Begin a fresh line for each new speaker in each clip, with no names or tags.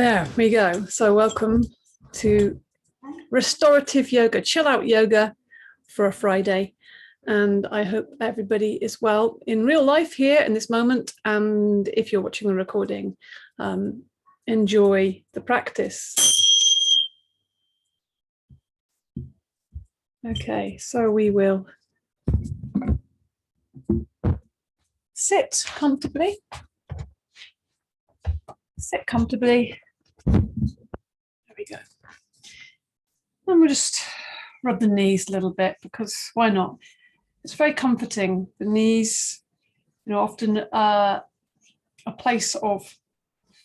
There we go. So welcome to restorative yoga, chill out yoga for a Friday. And I hope everybody is well in real life here in this moment. And if you're watching the recording, enjoy the practice. Okay, so we will sit comfortably. Sit comfortably. There we go. And we'll just rub the knees a little bit, because why not? It's very comforting. The knees, often a place of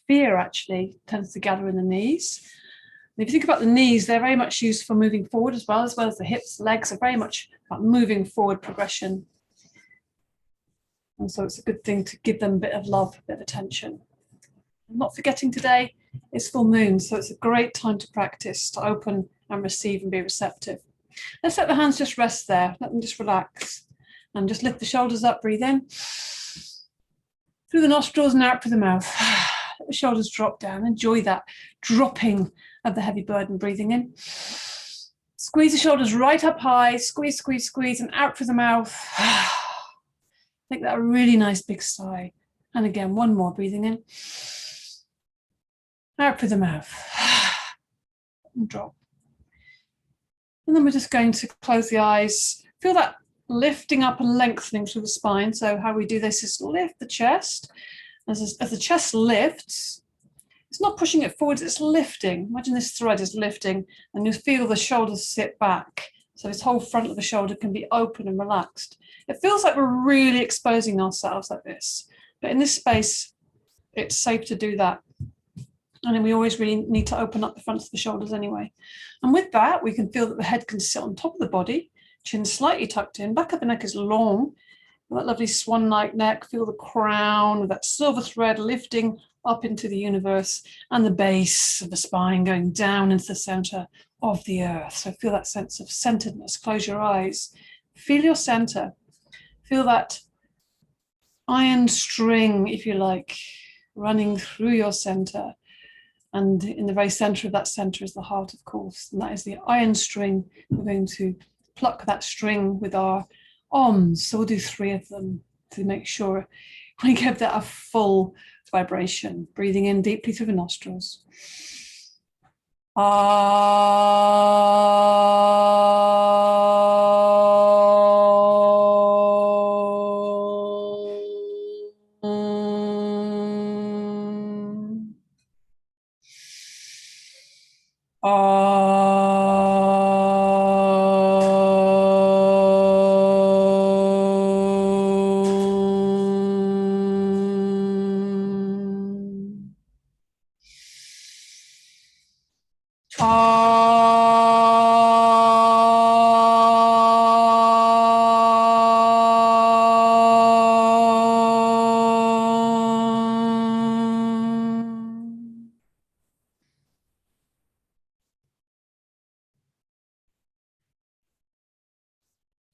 fear actually tends to gather in the knees. And if you think about the knees, they're very much used for moving forward as well as the hips, legs are very much about moving forward progression. And so it's a good thing to give them a bit of love, a bit of attention. I'm not forgetting today is full moon, so it's a great time to practice, to open and receive and be receptive. Let's let the hands just rest there, let them just relax, and just lift the shoulders up, breathe in through the nostrils and out through the mouth. Let the shoulders drop down, enjoy that dropping of the heavy burden, breathing in. Squeeze the shoulders right up high, squeeze, squeeze, squeeze, and out through the mouth. Make that a really nice big sigh. And again, one more, breathing in. Out through the mouth. And drop. And then we're just going to close the eyes. Feel that lifting up and lengthening through the spine. So how we do this is lift the chest. As the chest lifts, it's not pushing it forwards, it's lifting. Imagine this thread is lifting, and you feel the shoulders sit back. So this whole front of the shoulder can be open and relaxed. It feels like we're really exposing ourselves like this. But in this space, it's safe to do that. And then we always really need to open up the front of the shoulders anyway. And with that, we can feel that the head can sit on top of the body, chin slightly tucked in, back of the neck is long. That lovely swan-like neck, feel the crown with that silver thread lifting up into the universe, and the base of the spine going down into the center of the earth. So feel that sense of centeredness. Close your eyes. Feel your center. Feel that iron string, if you like, running through your center. And in the very center of that center is the heart, of course. And that is the iron string. We're going to pluck that string with our arms. So we'll do 3 of them to make sure we give that a full vibration. Breathing in deeply through the nostrils.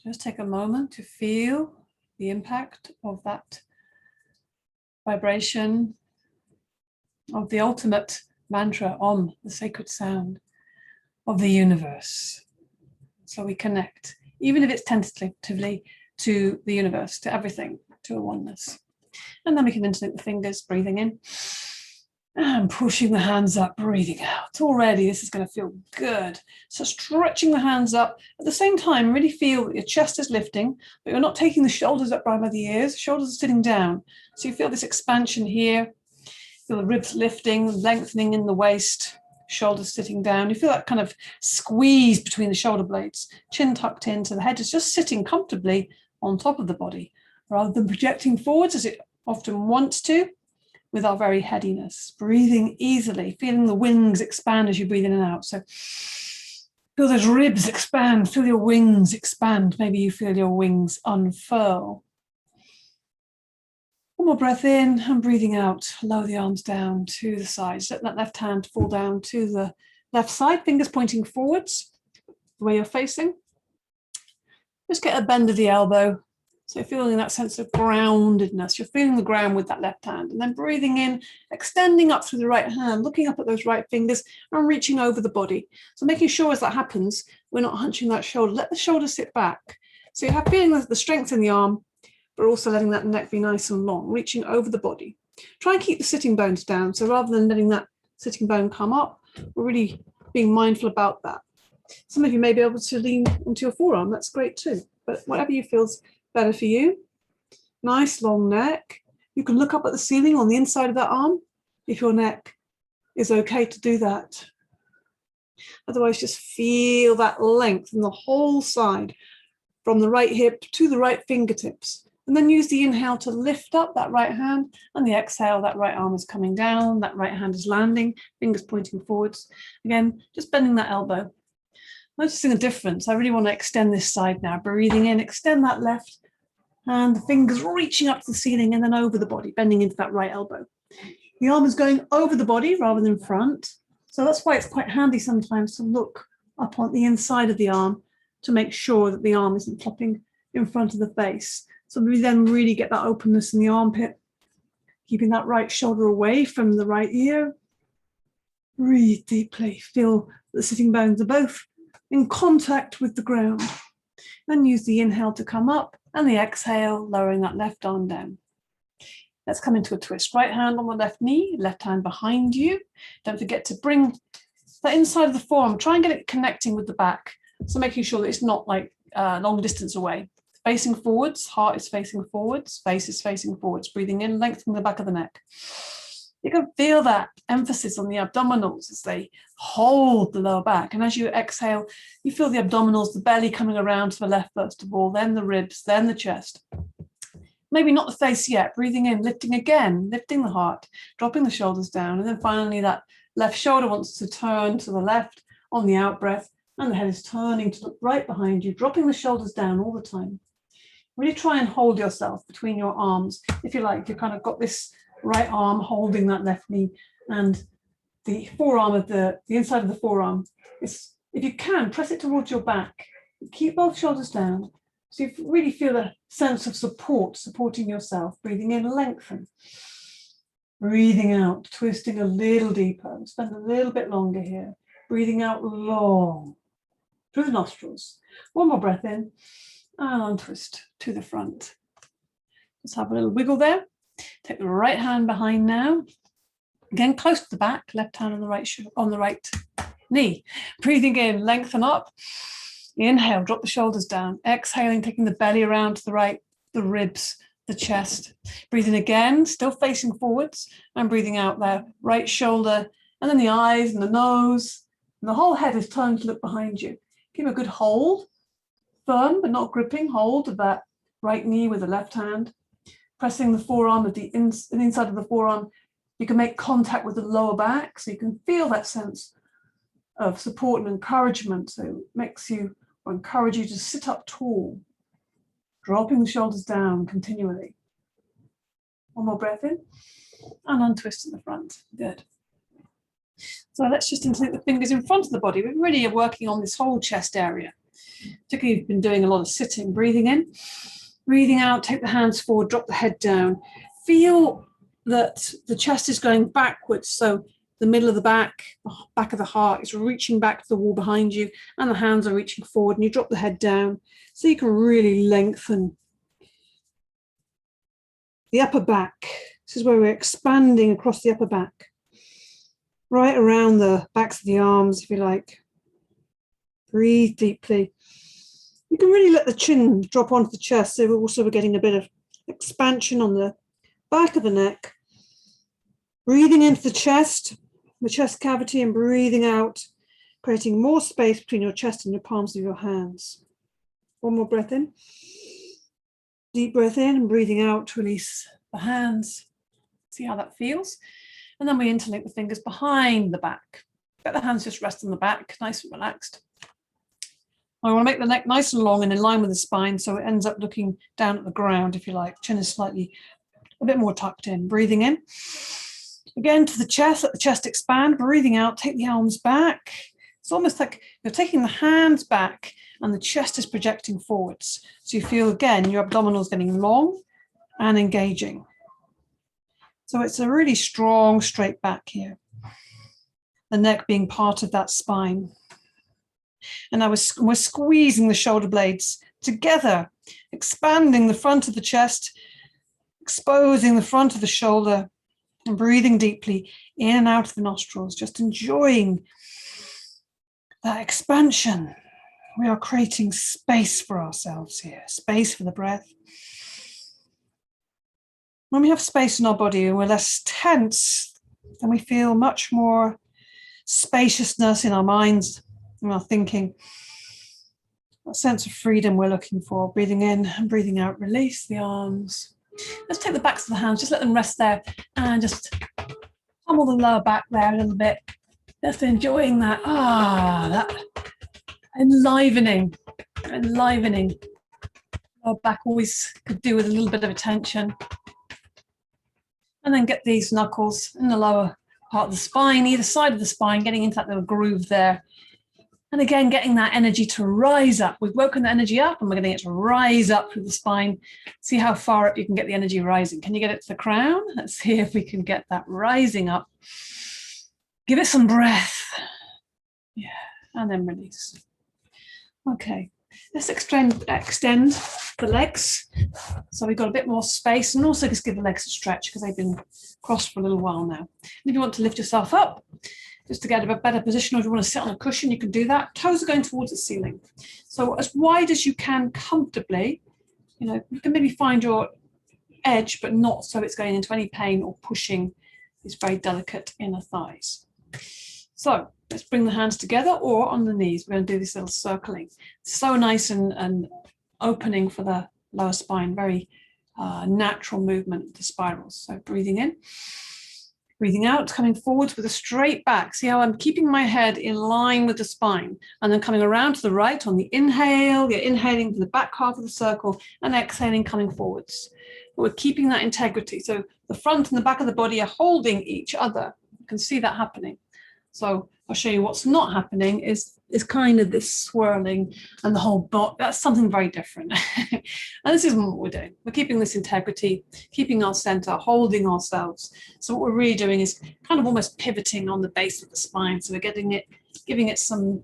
Just take a moment to feel the impact of that vibration of the ultimate mantra, Om, the sacred sound of the universe. So we connect, even if it's tentatively, to the universe, to everything, to a oneness. And then we can interlink the fingers, breathing in and pushing the hands up, breathing out. Already this is going to feel good. So stretching the hands up. At the same time, really feel that your chest is lifting, but you're not taking the shoulders up right by the ears. Shoulders are sitting down. So you feel this expansion here. Feel the ribs lifting, lengthening in the waist, shoulders sitting down. You feel that kind of squeeze between the shoulder blades, chin tucked in, so the head is just sitting comfortably on top of the body, rather than projecting forwards as it often wants to, with our very headiness. Breathing easily, feeling the wings expand as you breathe in and out. So feel those ribs expand, feel your wings expand. Maybe you feel your wings unfurl. One more breath in and breathing out. Lower the arms down to the sides. Let that left hand fall down to the left side, fingers pointing forwards, the way you're facing. Just get a bend of the elbow So you're feeling that sense of groundedness. You're feeling the ground with that left hand, and then breathing in, extending up through the right hand, looking up at those right fingers and reaching over the body. So making sure as that happens, we're not hunching that shoulder. Let the shoulder sit back. So you have feeling the strength in the arm, but also letting that neck be nice and long, reaching over the body. Try and keep the sitting bones down. So rather than letting that sitting bone come up, we're really being mindful about that. Some of you may be able to lean into your forearm. That's great too. But whatever you feels better for you. Nice long neck. You can look up at the ceiling on the inside of that arm if your neck is okay to do that. Otherwise, just feel that length in the whole side from the right hip to the right fingertips. And then use the inhale to lift up that right hand, and the exhale, that right arm is coming down, that right hand is landing, fingers pointing forwards. Again, just bending that elbow. Noticing a difference. I really want to extend this side now. Breathing in, extend that left hand, the fingers reaching up to the ceiling and then over the body, bending into that right elbow. The arm is going over the body rather than front. So that's why it's quite handy sometimes to look up on the inside of the arm to make sure that the arm isn't flopping in front of the face. So we then really get that openness in the armpit, keeping that right shoulder away from the right ear. Breathe deeply. Feel the sitting bones are both in contact with the ground. Then use the inhale to come up and the exhale, lowering that left arm down. Let's come into a twist. Right hand on the left knee, left hand behind you. Don't forget to bring the inside of the forearm. Try and get it connecting with the back. So making sure that it's not like long distance away. Facing forwards, heart is facing forwards, face is facing forwards. Breathing in, lengthening the back of the neck. You can feel that emphasis on the abdominals as they hold the lower back. And as you exhale, you feel the abdominals, the belly coming around to the left first of all, then the ribs, then the chest. Maybe not the face yet. Breathing in, lifting again, lifting the heart, dropping the shoulders down. And then finally that left shoulder wants to turn to the left on the out breath. And the head is turning to look right behind you, dropping the shoulders down all the time. Really try and hold yourself between your arms. If you like, you've kind of got this right arm holding that left knee, and the forearm of the inside of the forearm is, if you can, press it towards your back. Keep both shoulders down. So you really feel a sense of support, supporting yourself. Breathing in, lengthen. Breathing out, twisting a little deeper. Spend a little bit longer here. Breathing out long through the nostrils. One more breath in and untwist to the front. Just have a little wiggle there. Take the right hand behind now. Again, close to the back, left hand on the right knee. Breathing in, lengthen up. Inhale, drop the shoulders down. Exhaling, taking the belly around to the right, the ribs, the chest. Breathing again, still facing forwards, and breathing out there, right shoulder, and then the eyes and the nose. And the whole head is turned to look behind you. Give a good hold, firm but not gripping hold of that right knee with the left hand. Pressing the forearm at the inside of the forearm, you can make contact with the lower back, so you can feel that sense of support and encouragement. So it makes you, or encourage you to sit up tall, dropping the shoulders down continually. One more breath in, and untwist in the front. Good. So let's just insert the fingers in front of the body. We really are working on this whole chest area. Particularly if you've been doing a lot of sitting. Breathing in. Breathing out, take the hands forward, drop the head down. Feel that the chest is going backwards. So the middle of the back of the heart is reaching back to the wall behind you, and the hands are reaching forward, and you drop the head down so you can really lengthen the upper back. This is where we're expanding across the upper back, right around the backs of the arms, if you like. Breathe deeply. You can really let the chin drop onto the chest, so we're getting a bit of expansion on the back of the neck. Breathing into the chest cavity, and breathing out, creating more space between your chest and your palms of your hands. One more breath in. Deep breath in, and breathing out to release the hands. See how that feels. And then we interlink the fingers behind the back. Let the hands just rest on the back, nice and relaxed. I want to make the neck nice and long and in line with the spine, so it ends up looking down at the ground, if you like. Chin is slightly a bit more tucked in. Breathing in. Again to the chest, let the chest expand. Breathing out, take the arms back. It's almost like you're taking the hands back, and the chest is projecting forwards. So you feel, again, your abdominals getting long and engaging. So it's a really strong straight back here. The neck being part of that spine. And now we're squeezing the shoulder blades together, expanding the front of the chest, exposing the front of the shoulder, and breathing deeply in and out of the nostrils, just enjoying that expansion. We are creating space for ourselves here, space for the breath. When we have space in our body and we're less tense, then we feel much more spaciousness in our minds, in our thinking. That sense of freedom we're looking for. Breathing in and breathing out, release the arms. Let's take the backs of the hands, just let them rest there and just pummel the lower back there a little bit. Just enjoying that, that enlivening. Lower back always could do with a little bit of attention. And then get these knuckles in the lower part of the spine, either side of the spine, getting into that little groove there. And again, getting that energy to rise up. We've woken the energy up and we're getting it to rise up through the spine. See how far up you can get the energy rising. Can you get it to the crown? Let's see if we can get that rising up. Give it some breath. Yeah, and then release. Okay, let's extend the legs. So we've got a bit more space, and also just give the legs a stretch because they've been crossed for a little while now. And if you want to lift yourself up, just to get a better position, or if you want to sit on a cushion, you can do that. Toes are going towards the ceiling. So as wide as you can comfortably, you can maybe find your edge, but not so it's going into any pain or pushing these very delicate inner thighs. So let's bring the hands together or on the knees. We're going to do this little circling. So nice and opening for the lower spine, very natural movement, the spirals. So breathing in. Breathing out, coming forwards with a straight back. See how I'm keeping my head in line with the spine, and then coming around to the right on the inhale. You're inhaling for the back half of the circle and exhaling, coming forwards. But we're keeping that integrity. So the front and the back of the body are holding each other. You can see that happening. So I'll show you what's not happening is kind of this swirling and the whole body. That's something very different. And this isn't what we're doing. We're keeping this integrity, keeping our center, holding ourselves. So what we're really doing is kind of almost pivoting on the base of the spine. So we're giving it some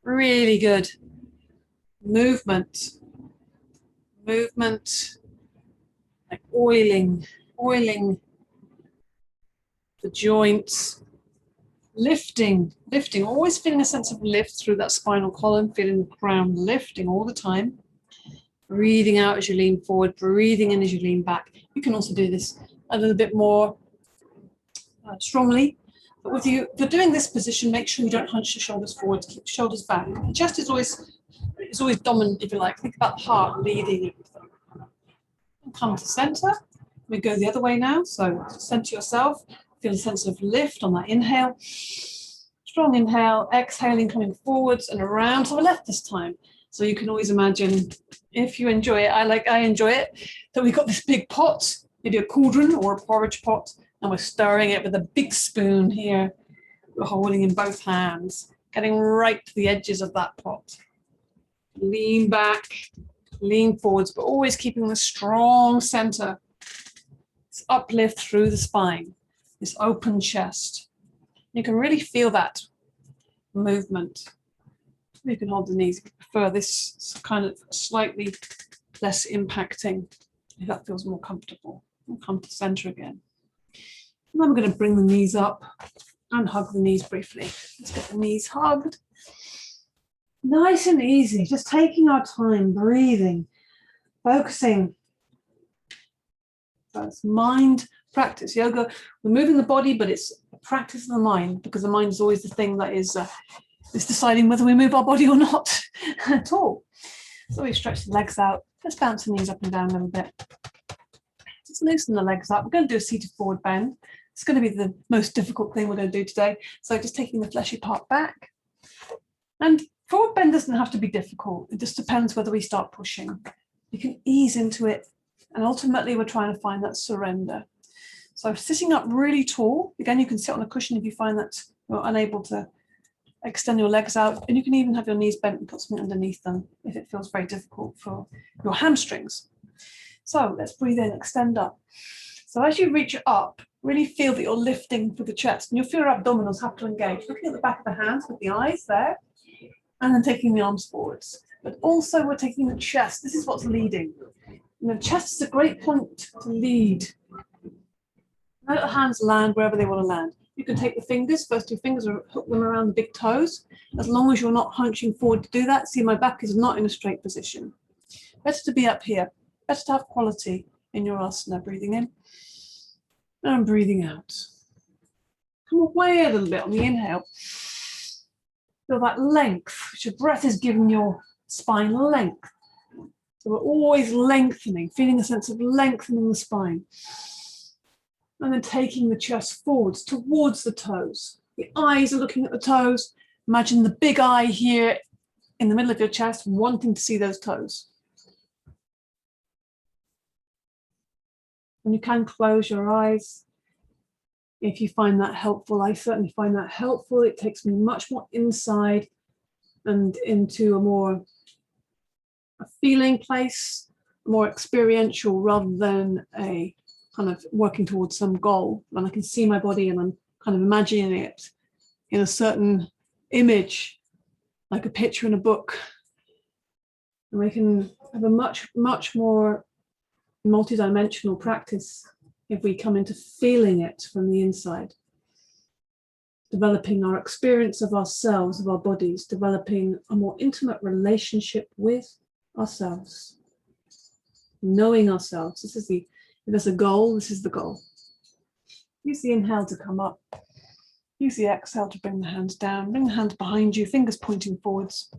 really good movement, like oiling the joints. Lifting, always feeling a sense of lift through that spinal column, feeling the crown lifting all the time. Breathing out as you lean forward, breathing in as you lean back. You can also do this a little bit more strongly. But if you're doing this position, make sure you don't hunch your shoulders forward, keep your shoulders back. The chest is always dominant, if you like. Think about the heart leading everything. And come to center. We go the other way now. So center yourself. Feel a sense of lift on that inhale. Strong inhale, exhaling, coming forwards and around to the left this time. So you can always imagine, if you enjoy it, I enjoy it, that we've got this big pot, maybe a cauldron or a porridge pot, and we're stirring it with a big spoon here. We're holding in both hands, getting right to the edges of that pot. Lean back, lean forwards, but always keeping the strong center. This uplift through the spine. This open chest. You can really feel that movement. You can hold the knees if you prefer this kind of slightly less impacting, if that feels more comfortable. We'll come to center again. And then we're going to bring the knees up and hug the knees briefly. Let's get the knees hugged. Nice and easy, just taking our time, breathing, focusing. So it's mind practice. Yoga, we're moving the body, but it's a practice of the mind, because the mind is always the thing that is deciding whether we move our body or not at all. So we stretch the legs out. Let's bounce the knees up and down a little bit. Just loosen the legs up. We're going to do a seated forward bend. It's going to be the most difficult thing we're going to do today. So just taking the fleshy part back. And forward bend doesn't have to be difficult. It just depends whether we start pushing. You can ease into it. And ultimately, we're trying to find that surrender. So sitting up really tall, again, you can sit on a cushion if you find that you're unable to extend your legs out, and you can even have your knees bent and put something underneath them if it feels very difficult for your hamstrings. So let's breathe in, extend up. So as you reach up, really feel that you're lifting through the chest, and you'll feel your abdominals have to engage. Looking at the back of the hands with the eyes there, and then taking the arms forwards. But also we're taking the chest. This is what's leading. And the chest is a great point to lead. Let the hands land wherever they want to land. You can take the fingers, first two fingers, or hook them around the big toes, as long as you're not hunching forward to do that. See, my back is not in a straight position. Better to be up here. Better to have quality in your asana. Breathing in and breathing out. Come away a little bit on the inhale. Feel that length, which your breath is giving your spine length. So we're always lengthening, feeling a sense of lengthening the spine. And then taking the chest forwards towards the toes. The eyes are looking at the toes. Imagine the big eye here in the middle of your chest, wanting to see those toes. And you can close your eyes if you find that helpful. I certainly find that helpful. It takes me much more inside and into a feeling place, more experiential rather than a kind of working towards some goal. When I can see my body and I'm kind of imagining it in a certain image, like a picture in a book. And we can have a much, much more multidimensional practice if we come into feeling it from the inside, developing our experience of ourselves, of our bodies, developing a more intimate relationship with ourselves, knowing ourselves. If there's a goal, this is the goal. Use the inhale to come up. Use the exhale to bring the hands down. Bring the hands behind you, fingers pointing forwards.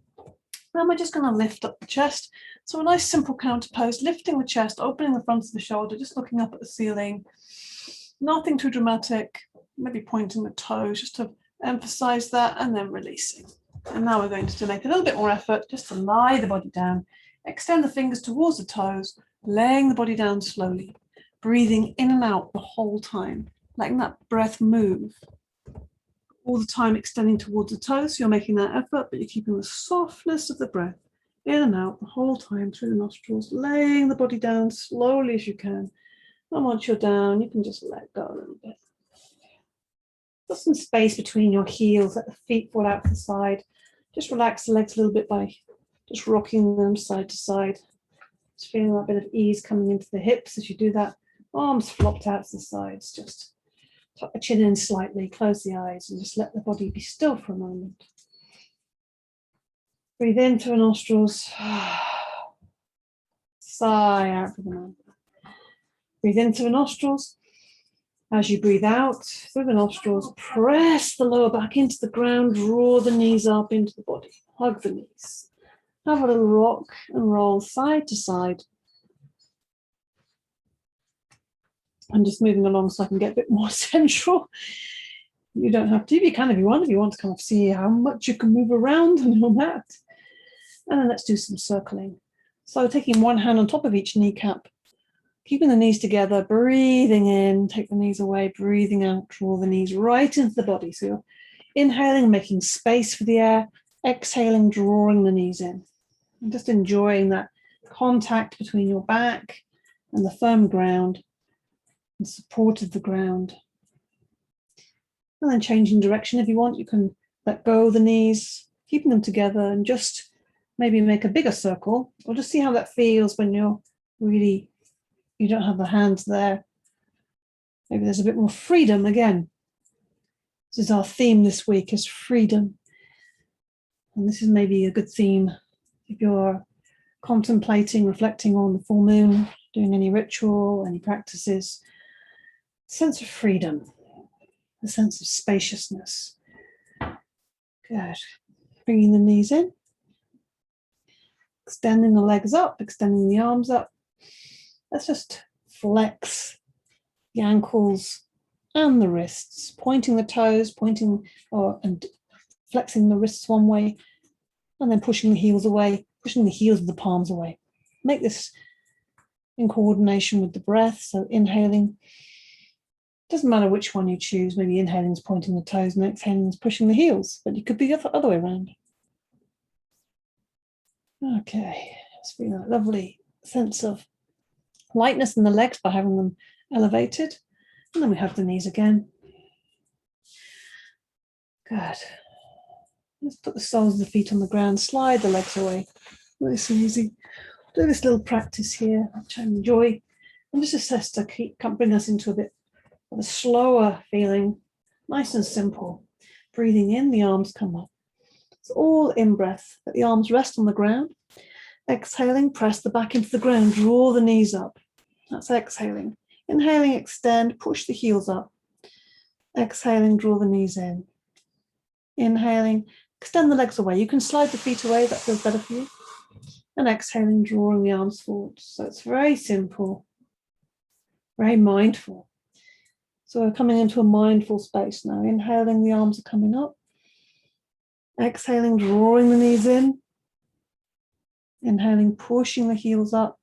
Now we're just going to lift up the chest. So a nice simple counter pose, lifting the chest, opening the front of the shoulder, just looking up at the ceiling. Nothing too dramatic, maybe pointing the toes just to emphasize that, and then releasing. And now we're going to make a little bit more effort just to lie the body down. Extend the fingers towards the toes, laying the body down slowly, breathing in and out the whole time, letting that breath move. All the time extending towards the toes, so you're making that effort, but you're keeping the softness of the breath in and out the whole time through the nostrils, laying the body down slowly as you can. And once you're down, you can just let go a little bit. Put some space between your heels, let the feet fall out to the side. Just relax the legs a little bit by just rocking them side to side. Just feeling that bit of ease coming into the hips as you do that. Arms flopped out to the sides, just tuck the chin in slightly, close the eyes, and just let the body be still for a moment. Breathe in through the nostrils. Sigh out through the mouth. Breathe in through the nostrils. As you breathe out through the nostrils, press the lower back into the ground, draw the knees up into the body, hug the knees. Have a little rock and roll side to side. I'm just moving along so I can get a bit more central. You don't have to, you can if you want to kind of see how much you can move around on your mat. And then let's do some circling. So taking one hand on top of each kneecap, keeping the knees together, breathing in, take the knees away, breathing out, draw the knees right into the body. So you're inhaling, making space for the air, exhaling, drawing the knees in. And just enjoying that contact between your back and the firm ground, and support of the ground. And then changing direction if you want, you can let go of the knees, keeping them together, and just maybe make a bigger circle, or just see how that feels when you don't have the hands there. Maybe there's a bit more freedom again. This is our theme this week, is freedom. And this is maybe a good theme if you're contemplating, reflecting on the full moon, doing any ritual, any practices. Sense of freedom, a sense of spaciousness. Good. Bringing the knees in. Extending the legs up, extending the arms up. Let's just flex the ankles and the wrists, pointing the toes, and flexing the wrists one way, and then pushing the heels away, pushing the heels of the palms away. Make this in coordination with the breath, so inhaling Doesn't matter which one you choose. Maybe inhaling is pointing the toes and exhaling is pushing the heels, but you could be the other way around. Okay, just feeling that lovely sense of lightness in the legs by having them elevated. And then we have the knees again. Good. Let's put the soles of the feet on the ground, slide the legs away. Nice and easy. Do this little practice here, which I enjoy. And just assess to bring us into a bit of a slower feeling, nice and simple. Breathing in, the arms come up. It's all in breath. Let the arms rest on the ground. Exhaling, press the back into the ground, draw the knees up. That's exhaling. Inhaling, extend, push the heels up. Exhaling, draw the knees in. Inhaling, extend the legs away. You can slide the feet away, that feels better for you. And exhaling, drawing the arms forward. So it's very simple, very mindful. So we're coming into a mindful space now. Inhaling, the arms are coming up. Exhaling, drawing the knees in. Inhaling, pushing the heels up.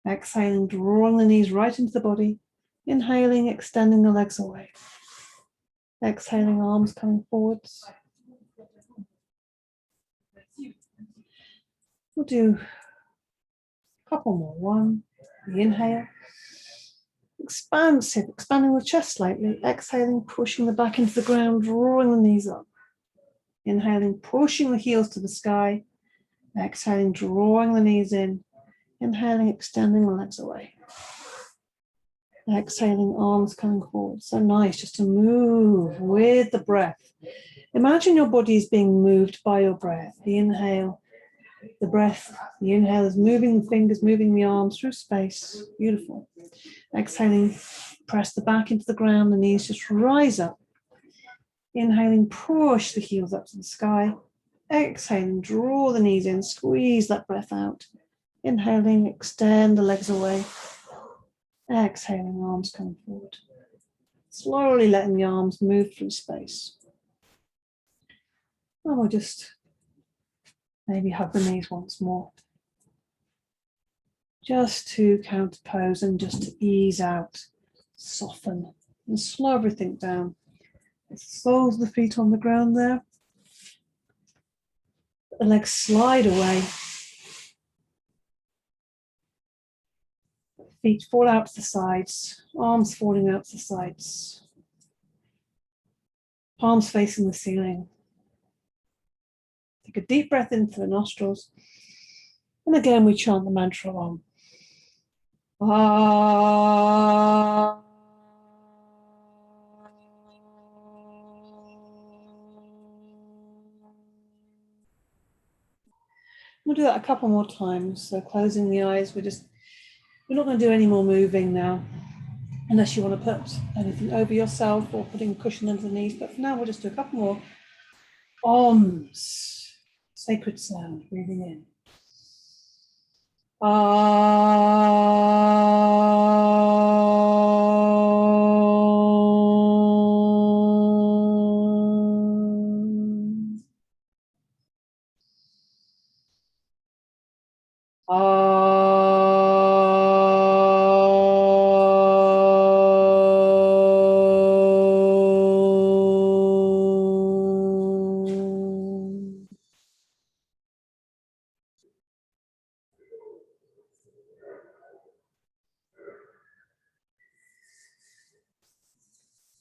Exhaling, drawing the knees right into the body. Inhaling, extending the legs away. Exhaling, arms coming forwards. We'll do a couple more. One, the inhale. Expansive, expanding the chest slightly. Exhaling, pushing the back into the ground, drawing the knees up. Inhaling, pushing the heels to the sky. Exhaling, drawing the knees in. Inhaling, extending the legs away. Exhaling, arms coming forward. So nice just to move with the breath. Imagine your body is being moved by your breath. The inhale, the breath, the inhale is moving the fingers, moving the arms through space. Beautiful. Exhaling, press the back into the ground, the knees just rise up. Inhaling, push the heels up to the sky. Exhaling, draw the knees in, squeeze that breath out. Inhaling, extend the legs away. Exhaling, arms coming forward. Slowly letting the arms move through space. And we'll just maybe hug the knees once more. Just to counterpose and just to ease out, soften, and slow everything down. The soles of the feet on the ground there. The legs slide away. Feet fall out to the sides, arms falling out to the sides. Palms facing the ceiling. Take a deep breath in through the nostrils. And again, we chant the mantra Om. Ah. We'll do that a couple more times. So closing the eyes, we're not going to do any more moving now, unless you want to put anything over yourself or putting a cushion underneath. But for now, we'll just do a couple more Oms, sacred sound, breathing in.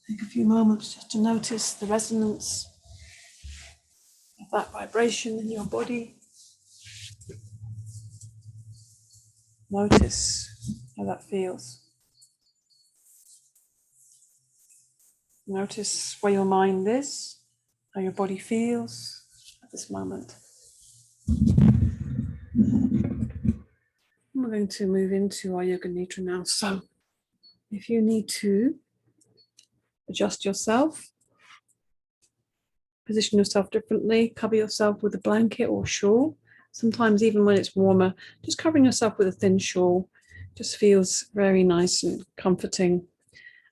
Take a few moments just to notice the resonance of that vibration in your body. Notice how that feels. Notice where your mind is, how your body feels at this moment. We're going to move into our Yoga Nidra now. So if you need to adjust yourself, position yourself differently, cover yourself with a blanket or shawl. Sometimes even when it's warmer, just covering yourself with a thin shawl just feels very nice and comforting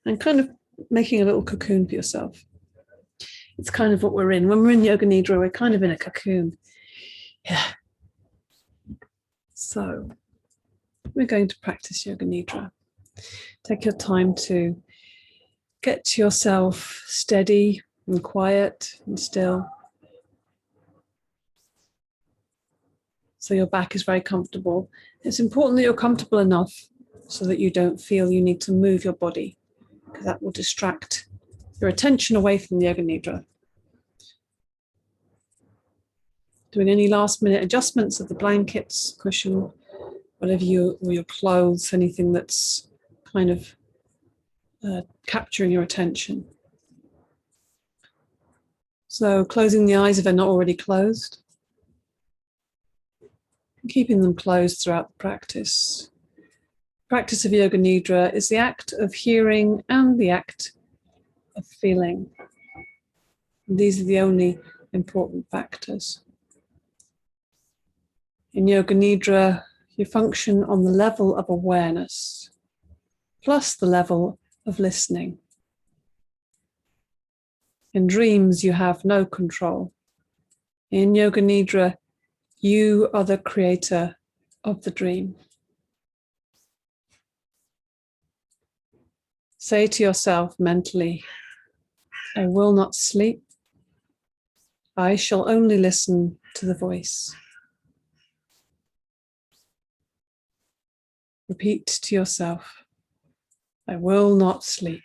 and kind of making a little cocoon for yourself. It's kind of what we're in. When we're in Yoga Nidra, we're kind of in a cocoon. Yeah. So we're going to practice Yoga Nidra. Take your time to Get yourself steady and quiet and still. So your back is very comfortable. It's important that you're comfortable enough so that you don't feel you need to move your body, because that will distract your attention away from the Yoga Nidra. Doing any last minute adjustments of the blankets, cushion, whatever or your clothes, anything that's kind of capturing your attention. So closing the eyes if they're not already closed. Keeping them closed throughout the practice. Practice of Yoga Nidra is the act of hearing and the act of feeling. And these are the only important factors. In Yoga Nidra, you function on the level of awareness, plus the level of listening. In dreams, you have no control. In Yoga Nidra, you are the creator of the dream. Say to yourself mentally, I will not sleep. I shall only listen to the voice. Repeat to yourself, I will not sleep.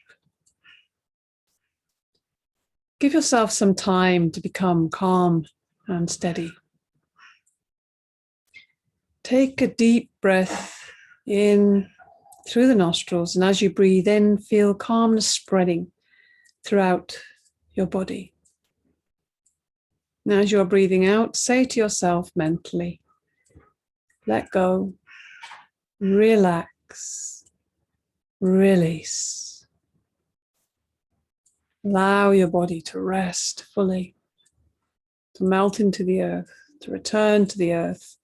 Give yourself some time to become calm and steady. Take a deep breath in through the nostrils, and as you breathe in, feel calmness spreading throughout your body. And as you're breathing out, say to yourself mentally, let go, relax, release. Allow your body to rest fully, to melt into the earth, to return to the earth,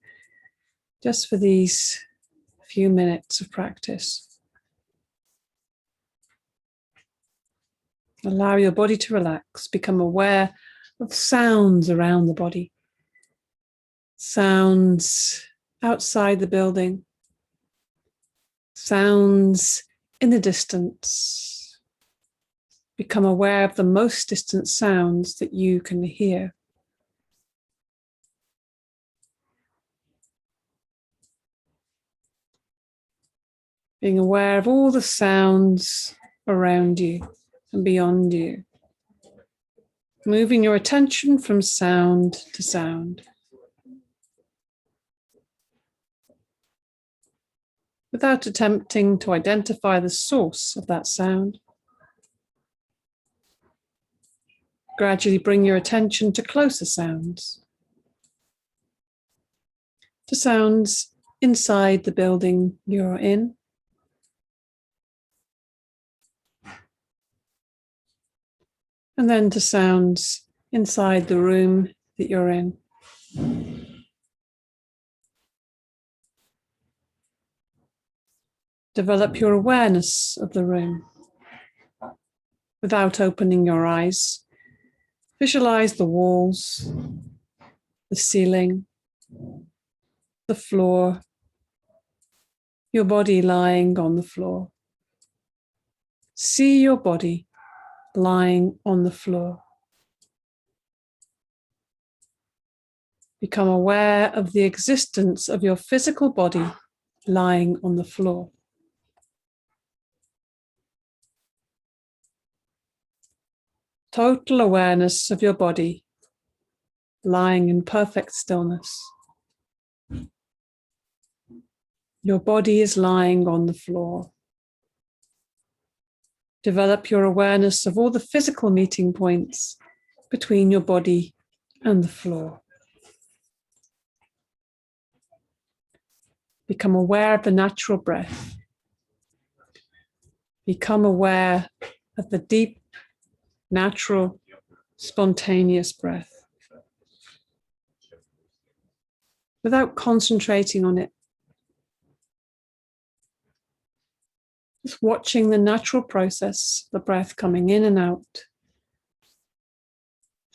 just for these few minutes of practice. Allow your body to relax, become aware of sounds around the body, sounds outside the building, sounds in the distance. Become aware of the most distant sounds that you can hear. Being aware of all the sounds around you and beyond you. Moving your attention from sound to sound. Without attempting to identify the source of that sound. Gradually bring your attention to closer sounds. To sounds inside the building you're in. And then to sounds inside the room that you're in. Develop your awareness of the room. Without opening your eyes, visualize the walls, the ceiling, the floor, your body lying on the floor. See your body lying on the floor. Become aware of the existence of your physical body lying on the floor. Total awareness of your body lying in perfect stillness. Your body is lying on the floor. Develop your awareness of all the physical meeting points between your body and the floor. Become aware of the natural breath. Become aware of the deep, natural, spontaneous breath. Without concentrating on it. Just watching the natural process, the breath coming in and out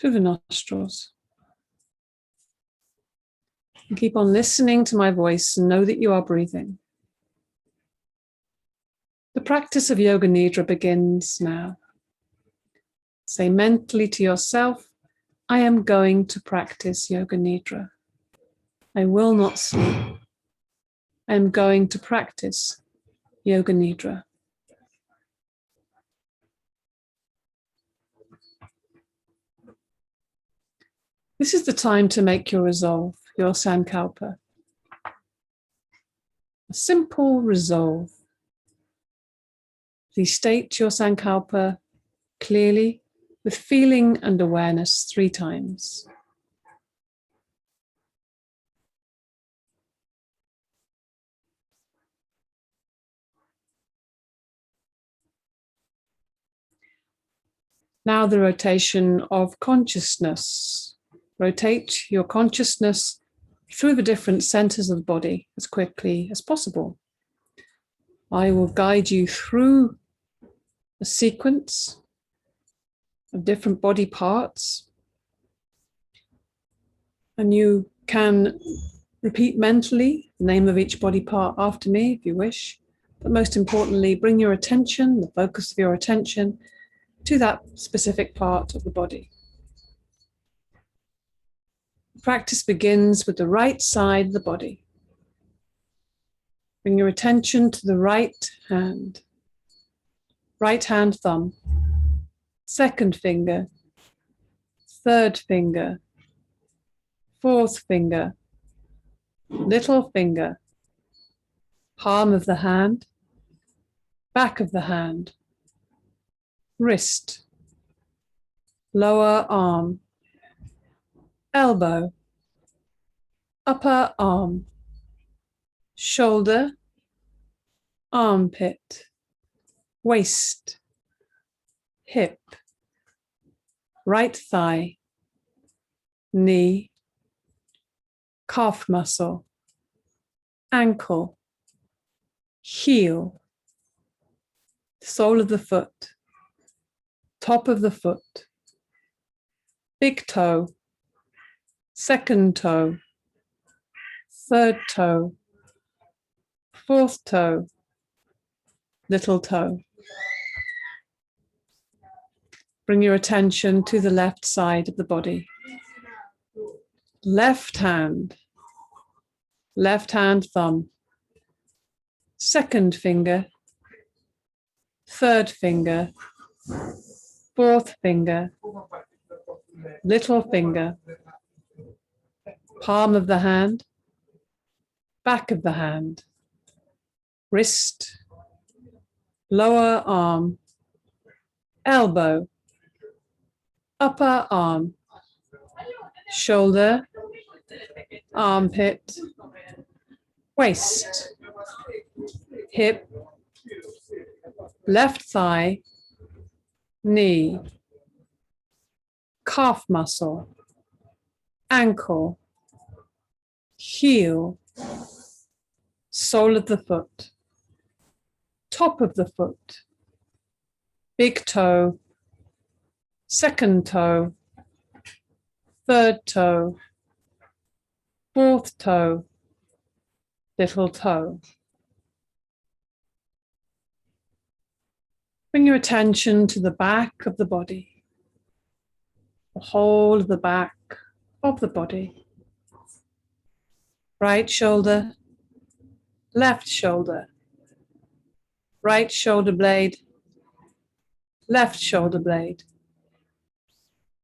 through the nostrils. And keep on listening to my voice and know that you are breathing. The practice of Yoga Nidra begins now. Say mentally to yourself, I am going to practice Yoga Nidra. I will not sleep. I am going to practice Yoga Nidra. This is the time to make your resolve, your sankalpa. A simple resolve. Please state your sankalpa clearly with feeling and awareness 3 times. Now the rotation of consciousness. Rotate your consciousness through the different centers of the body as quickly as possible. I will guide you through a sequence of different body parts, and you can repeat mentally the name of each body part after me if you wish, but most importantly, bring your attention, the focus of your attention, to that specific part of the body. Practice begins with the right side of the body. Bring your attention to the right hand thumb, second finger, third finger, fourth finger, little finger, palm of the hand, back of the hand, wrist, lower arm, elbow, upper arm, shoulder, armpit, waist, hip, right thigh, knee, calf muscle, ankle, heel, sole of the foot, top of the foot, big toe, second toe, third toe, fourth toe, little toe. Bring your attention to the left side of the body. Left hand thumb, second finger, third finger, fourth finger, little finger, palm of the hand, back of the hand, wrist, lower arm, elbow, upper arm, shoulder, armpit, waist, hip, left thigh, knee, calf muscle, ankle, heel, sole of the foot, top of the foot, big toe, second toe, third toe, fourth toe, little toe. Bring your attention to the back of the body, the whole of the back of the body. Right shoulder, left shoulder, right shoulder blade, left shoulder blade,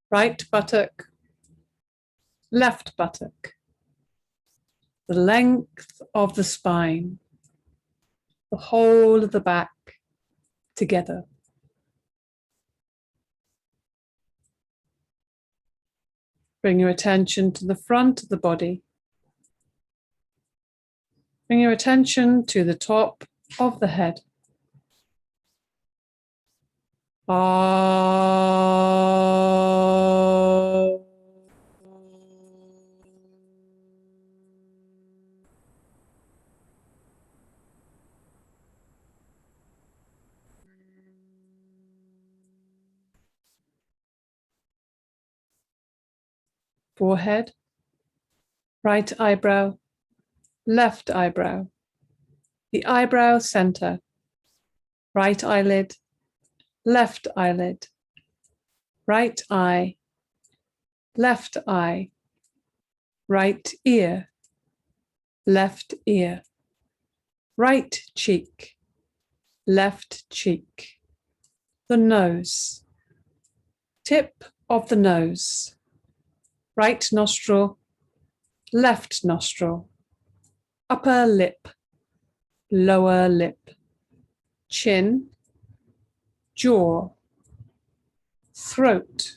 right buttock, left buttock, the length of the spine, the whole of the back together. Bring your attention to the front of the body. Bring your attention to the top of the head. Forehead, right eyebrow, left eyebrow, the eyebrow center, right eyelid, left eyelid, right eye, left eye, right ear, left ear, right cheek, left cheek, the nose, tip of the nose, right nostril, left nostril, upper lip, lower lip, chin, jaw, throat,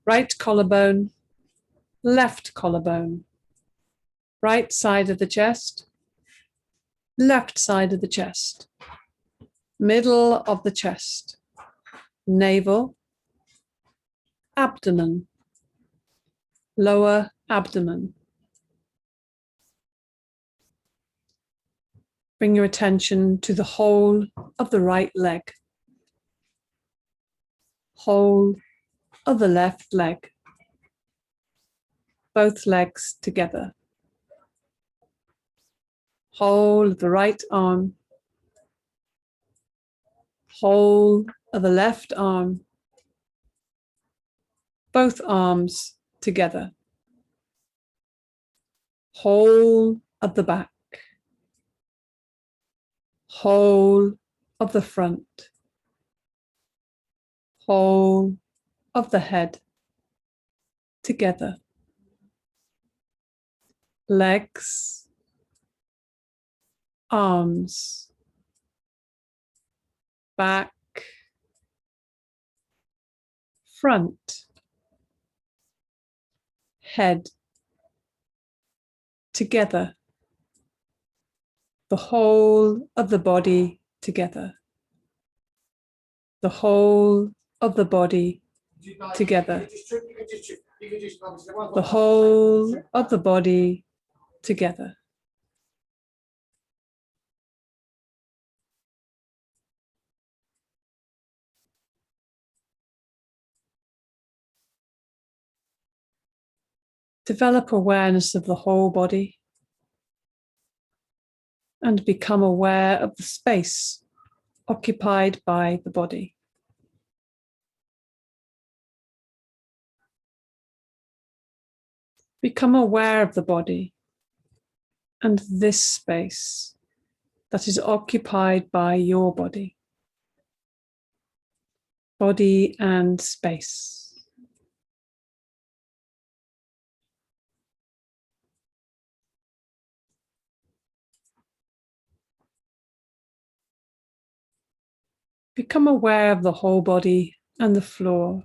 right collarbone, left collarbone, right side of the chest, left side of the chest, middle of the chest, navel, abdomen, lower abdomen. Bring your attention to the whole of the right leg, whole of the left leg, both legs together, whole of the right arm, whole of the left arm, both arms together, whole of the back, whole of the front, whole of the head together, legs, arms, back, front, head together, the whole of the body together, the whole of the body together, the whole of the body together. Develop awareness of the whole body and become aware of the space occupied by the body. Become aware of the body and this space that is occupied by your body. Body and space. Become aware of the whole body and the floor.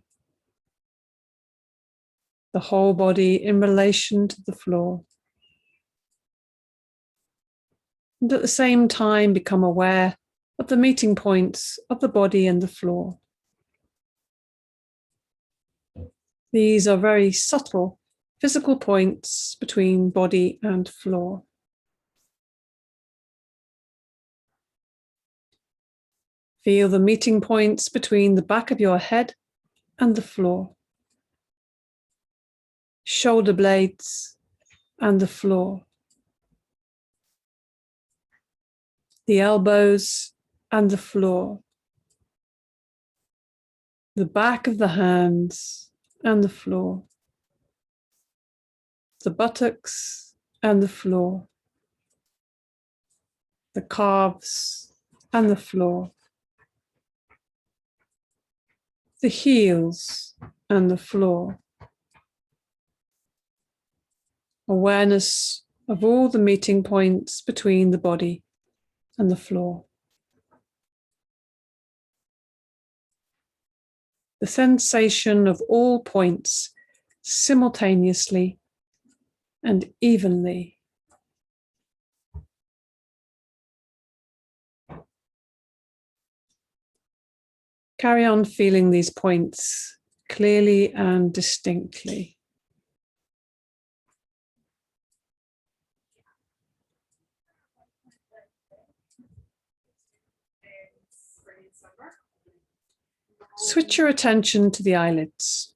The whole body in relation to the floor. And at the same time, become aware of the meeting points of the body and the floor. These are very subtle physical points between body and floor. Feel the meeting points between the back of your head and the floor, shoulder blades and the floor, the elbows and the floor, the back of the hands and the floor, the buttocks and the floor, the calves and the floor, the heels and the floor. Awareness of all the meeting points between the body and the floor. The sensation of all points simultaneously and evenly. Carry on feeling these points clearly and distinctly. Switch your attention to the eyelids.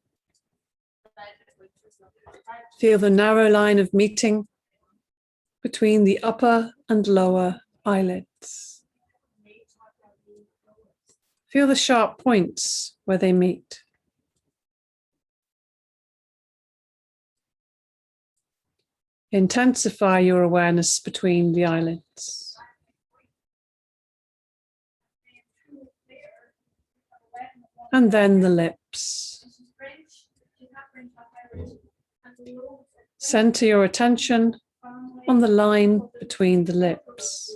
Feel the narrow line of meeting between the upper and lower eyelids. Feel the sharp points where they meet. Intensify your awareness between the eyelids. And then the lips. Center your attention on the line between the lips.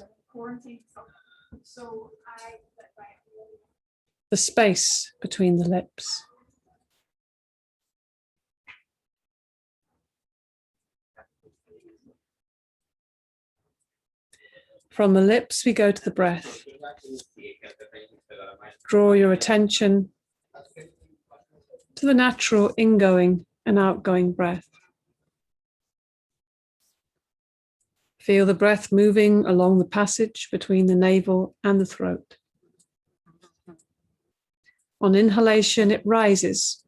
The space between the lips. From the lips, we go to the breath. Draw your attention to the natural ingoing and outgoing breath. Feel the breath moving along the passage between the navel and the throat. On inhalation, it rises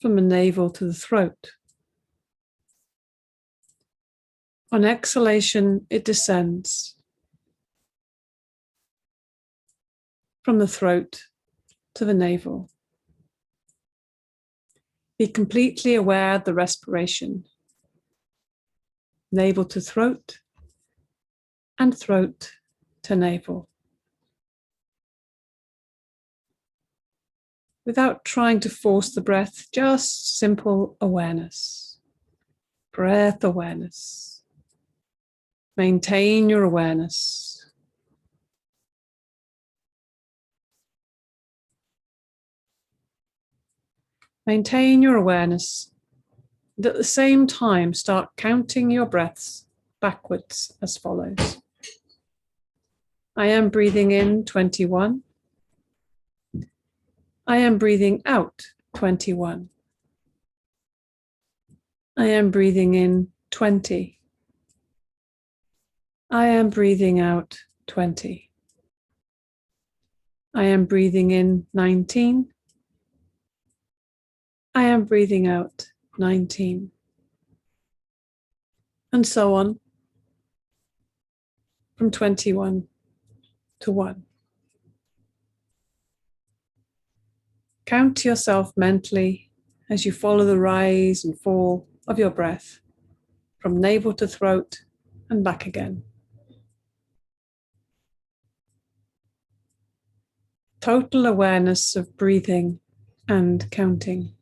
from the navel to the throat. On exhalation, it descends from the throat to the navel. Be completely aware of the respiration. Navel to throat and throat to navel. Without trying to force the breath, just simple awareness. Breath awareness. Maintain your awareness. Maintain your awareness, and at the same time start counting your breaths backwards as follows. I am breathing in 21. I am breathing out 21. I am breathing in 20. I am breathing out 20. I am breathing in 19. I am breathing out 19. And so on from 21 to 1. Count yourself mentally as you follow the rise and fall of your breath from navel to throat and back again. Total awareness of breathing and counting.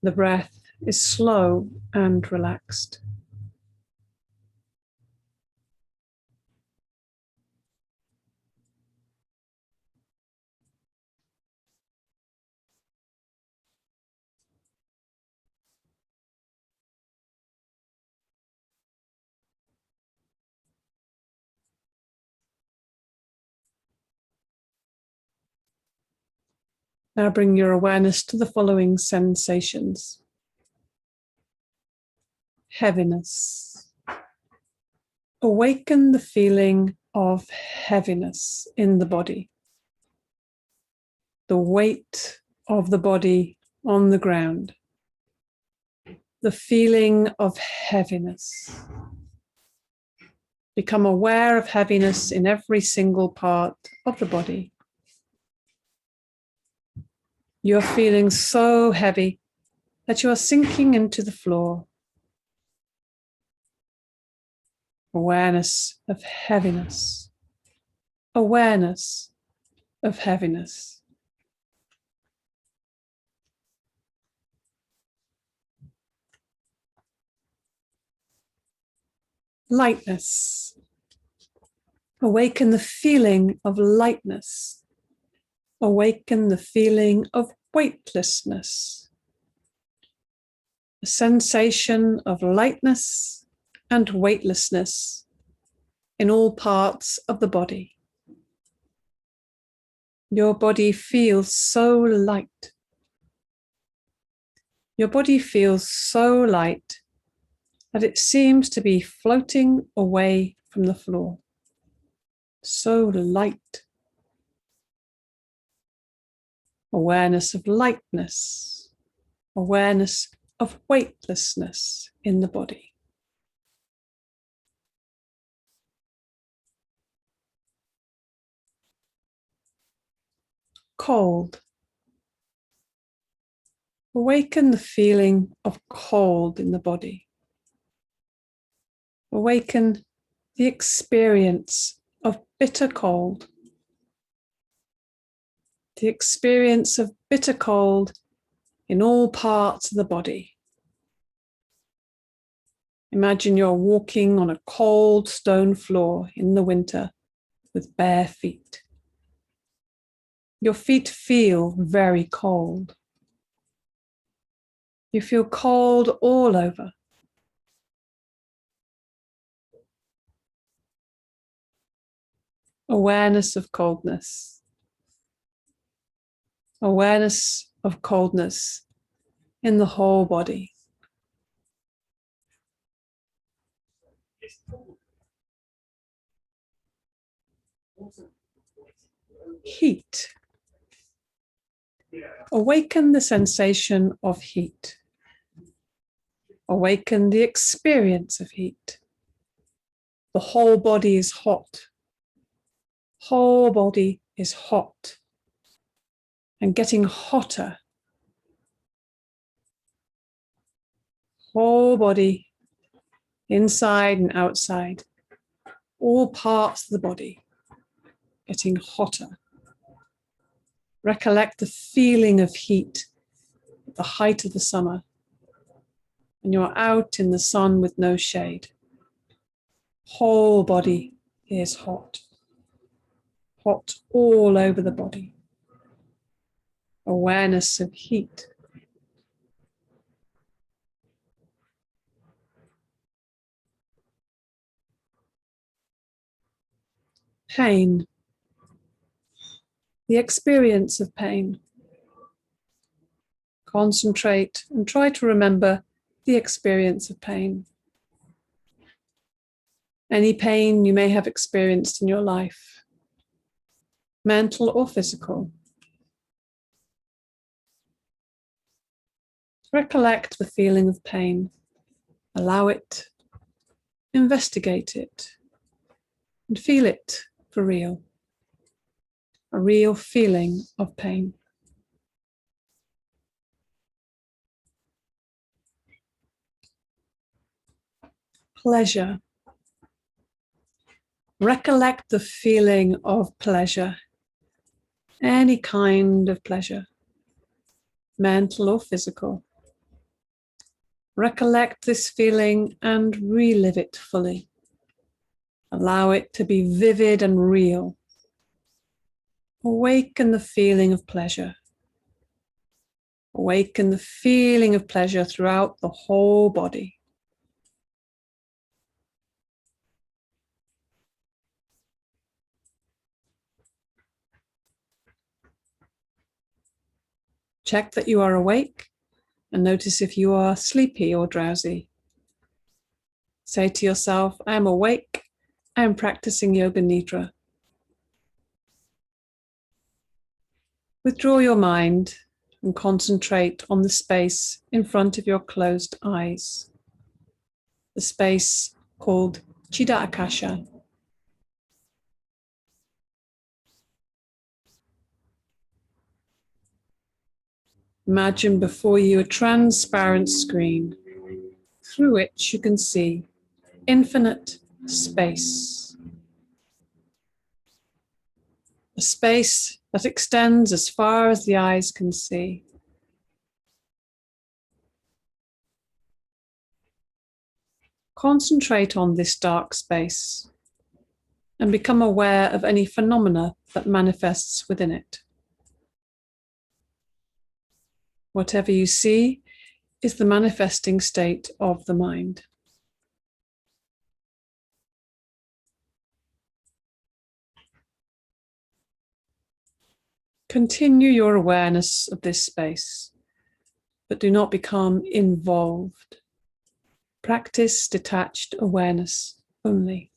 The breath is slow and relaxed. Now bring your awareness to the following sensations. Heaviness. Awaken the feeling of heaviness in the body. The weight of the body on the ground. The feeling of heaviness. Become aware of heaviness in every single part of the body. You're feeling so heavy that you are sinking into the floor. Awareness of heaviness. Awareness of heaviness. Lightness. Awaken the feeling of lightness. Awaken the feeling of weightlessness. A sensation of lightness and weightlessness in all parts of the body. Your body feels so light. Your body feels so light that it seems to be floating away from the floor. So light. Awareness of lightness. Awareness of weightlessness in the body. cold. Awaken the feeling of cold in the body. Awaken the experience of bitter cold. The experience of bitter cold in all parts of the body. Imagine you're walking on a cold stone floor in the winter with bare feet. Your feet feel very cold. You feel cold all over. Awareness of coldness. Awareness of coldness in the whole body. Heat. Awaken the sensation of heat. Awaken the experience of heat. The whole body is hot. Whole body is hot and getting hotter. Whole body, inside and outside, all parts of the body getting hotter. Recollect the feeling of heat at the height of the summer, and you're out in the sun with no shade. Whole body is hot. Hot all over the body. Awareness of heat. Pain. The experience of pain. Concentrate and try to remember the experience of pain. Any pain you may have experienced in your life, mental or physical. Recollect the feeling of pain. Allow it, investigate it, and feel it for real. A real feeling of pain. Pleasure. Recollect the feeling of pleasure. Any kind of pleasure, mental or physical. Recollect this feeling and relive it fully. Allow it to be vivid and real. Awaken the feeling of pleasure. Awaken the feeling of pleasure throughout the whole body. Check that you are awake and notice if you are sleepy or drowsy. Say to yourself, I am awake, I am practicing Yoga Nidra. Withdraw your mind and concentrate on the space in front of your closed eyes. The space called Chida Akasha. Imagine before you a transparent screen through which you can see infinite space. A space that extends as far as the eyes can see. Concentrate on this dark space and become aware of any phenomena that manifests within it. Whatever you see is the manifesting state of the mind. Continue your awareness of this space, but do not become involved. Practice detached awareness only.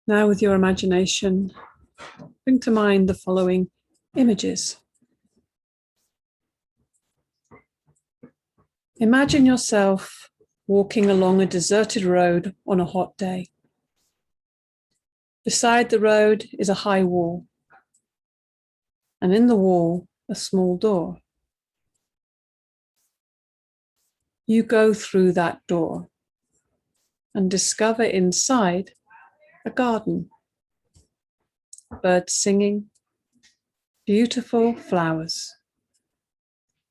Now with your imagination, bring to mind the following images. Imagine yourself walking along a deserted road on a hot day. Beside the road is a high wall, and in the wall, a small door. You go through that door and discover inside a garden, birds singing, beautiful flowers,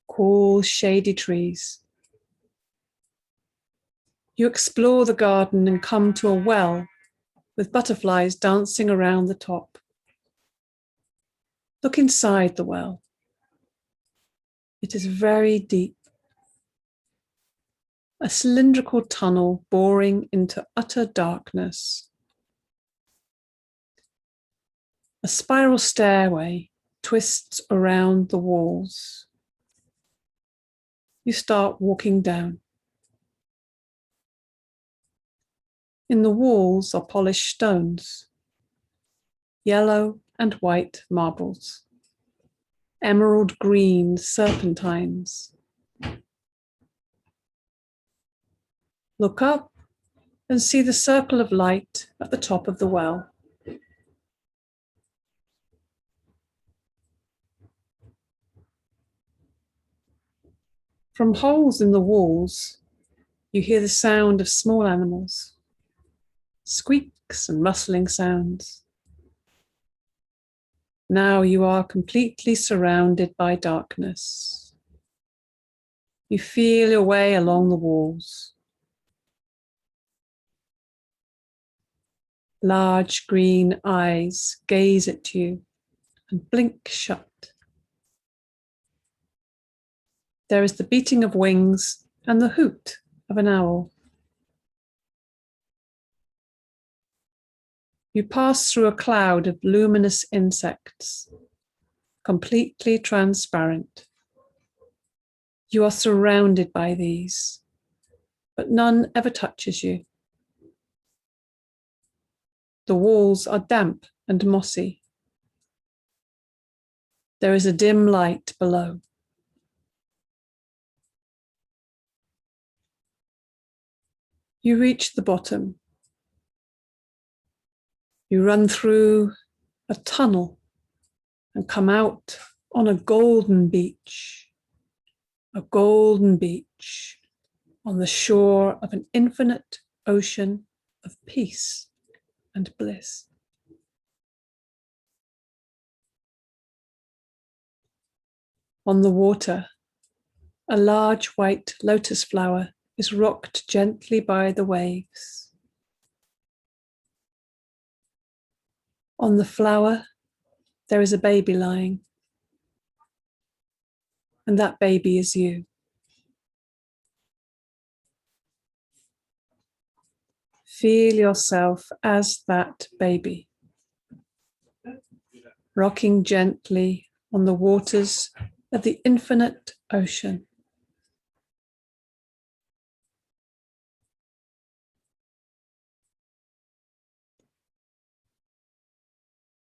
cool, shady trees. You explore the garden and come to a well with butterflies dancing around the top. Look inside the well. It is very deep. A cylindrical tunnel boring into utter darkness. A spiral stairway twists around the walls. You start walking down. In the walls are polished stones, yellow and white marbles, emerald green serpentines. Look up and see the circle of light at the top of the well. From holes in the walls, you hear the sound of small animals, squeaks and rustling sounds. Now you are completely surrounded by darkness. You feel your way along the walls. Large green eyes gaze at you and blink shut. There is the beating of wings and the hoot of an owl. You pass through a cloud of luminous insects, completely transparent. You are surrounded by these, but none ever touches you. The walls are damp and mossy. There is a dim light below. You reach the bottom. You run through a tunnel and come out on a golden beach on the shore of an infinite ocean of peace and bliss. On the water, a large white lotus flower is rocked gently by the waves. On the flower, there is a baby lying, and that baby is you. Feel yourself as that baby, rocking gently on the waters of the infinite ocean.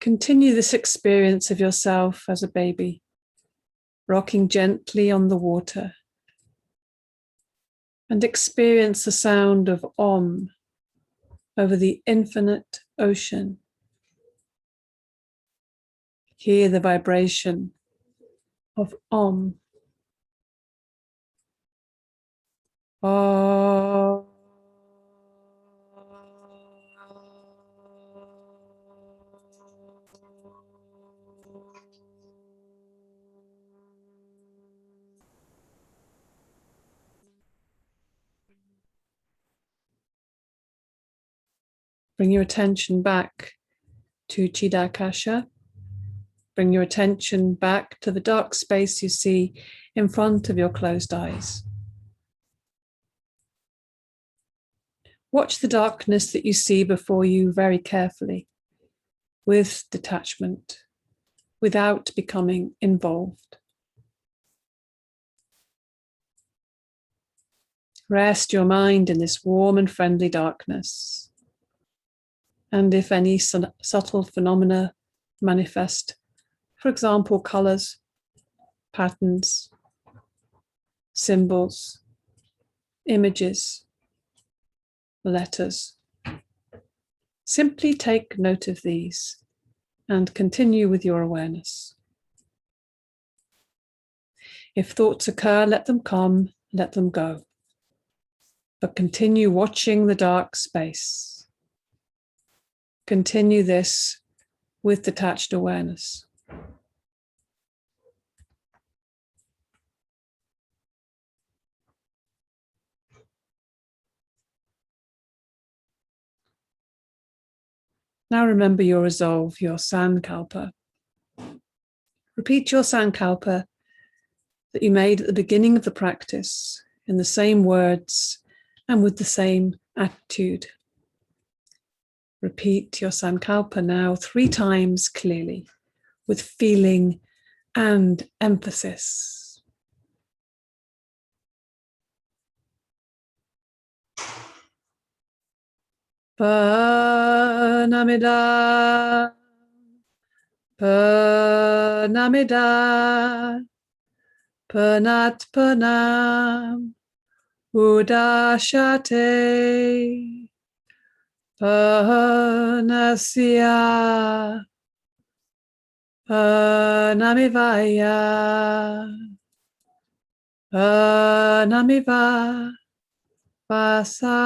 Continue this experience of yourself as a baby, rocking gently on the water, and experience the sound of Om over the infinite ocean. Hear the vibration of Om. Om. Bring your attention back to Chidakasha. Bring your attention back to the dark space you see in front of your closed eyes. Watch the darkness that you see before you very carefully, with detachment, without becoming involved. Rest your mind in this warm and friendly darkness And if any subtle phenomena manifest, for example, colors, patterns, symbols, images, letters, simply take note of these and continue with your awareness. If thoughts occur, let them come, let them go. But continue watching the dark space. Continue this with detached awareness. Now remember your resolve, your sankalpa. Repeat your sankalpa that you made at the beginning of the practice in the same words and with the same attitude. Repeat your sankalpa now 3 times clearly, with feeling and emphasis. Pranamida, pranamida, pranat pranam, udashate, pranasya, pranamivaya, pranamiva. Vasashate.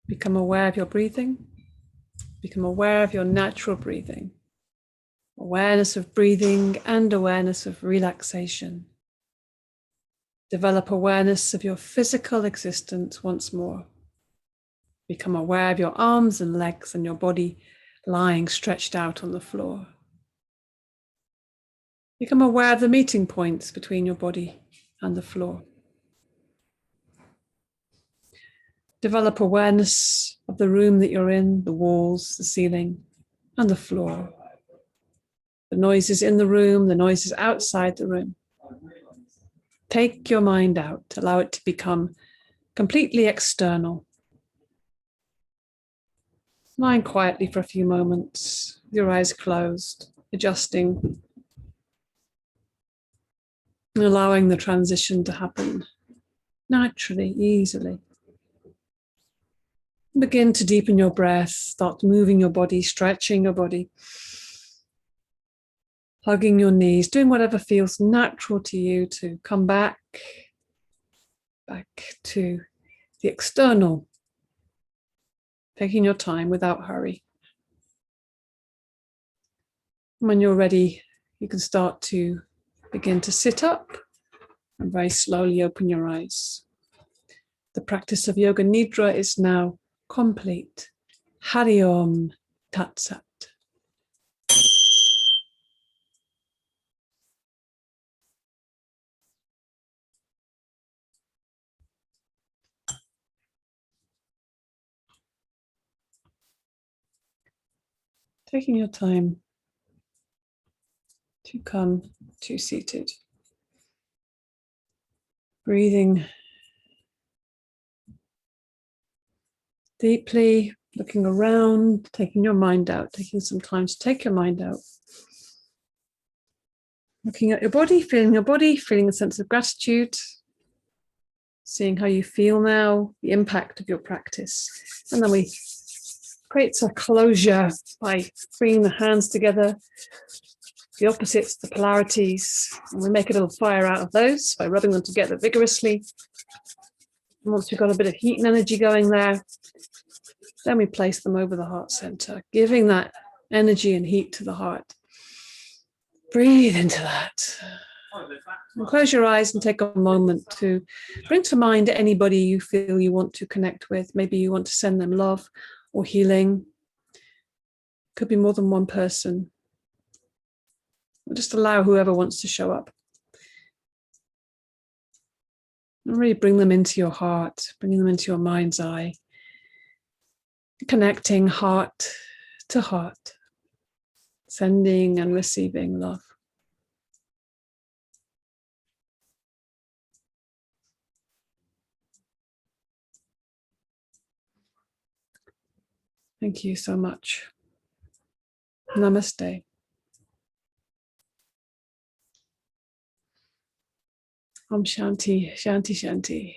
Become aware of your breathing. Become aware of your natural breathing. Awareness of breathing and awareness of relaxation. Develop awareness of your physical existence once more. Become aware of your arms and legs and your body lying stretched out on the floor. Become aware of the meeting points between your body and the floor. Develop awareness of the room that you're in, the walls, the ceiling, and the floor. The noises in the room, the noises outside the room. Take your mind out, allow it to become completely external. Lying quietly for a few moments, with your eyes closed, adjusting, and allowing the transition to happen naturally, easily. Begin to deepen your breath, start moving your body, stretching your body, hugging your knees, doing whatever feels natural to you to come back to the external, taking your time without hurry. When you're ready, you can start to begin to sit up and very slowly open your eyes. The practice of Yoga Nidra is now complete. Hari Om Tat Sat. Taking your time to come to seated. Breathing deeply, looking around, taking your mind out, taking some time to take your mind out. Looking at your body, feeling a sense of gratitude, seeing how you feel now, the impact of your practice. And then we create a closure by bringing the hands together, the opposites, the polarities, and we make a little fire out of those by rubbing them together vigorously. And once we've got a bit of heat and energy going there, then we place them over the heart center, giving that energy and heat to the heart. Breathe into that. And close your eyes and take a moment to bring to mind anybody you feel you want to connect with. Maybe you want to send them love or healing. Could be more than one person. Just allow whoever wants to show up. And really bring them into your heart, bringing them into your mind's eye. Connecting heart to heart. Sending and receiving love. Thank you so much. Namaste. Om Shanti, Shanti, Shanti.